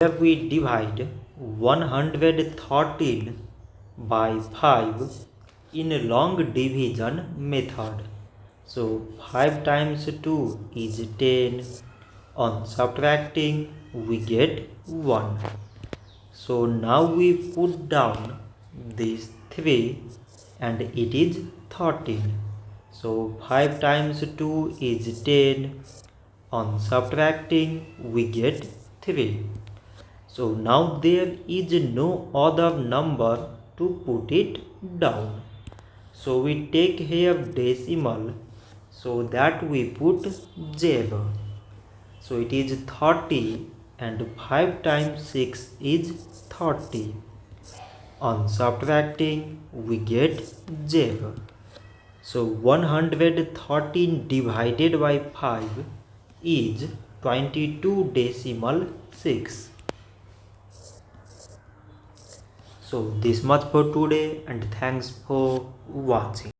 Here we divide 113 by 5 in a long division method. So 5 times 2 is 10. On subtracting we get 1. So now we put down these 3 and it is 13. So 5 times 2 is 10. On subtracting we get 3. So now there is no other number to put it down. So we take here decimal so that we put 0. So it is 30 and 5 times 6 is 30. On subtracting we get 0. So 113 divided by 5 is 22.6. So this much for today and thanks for watching.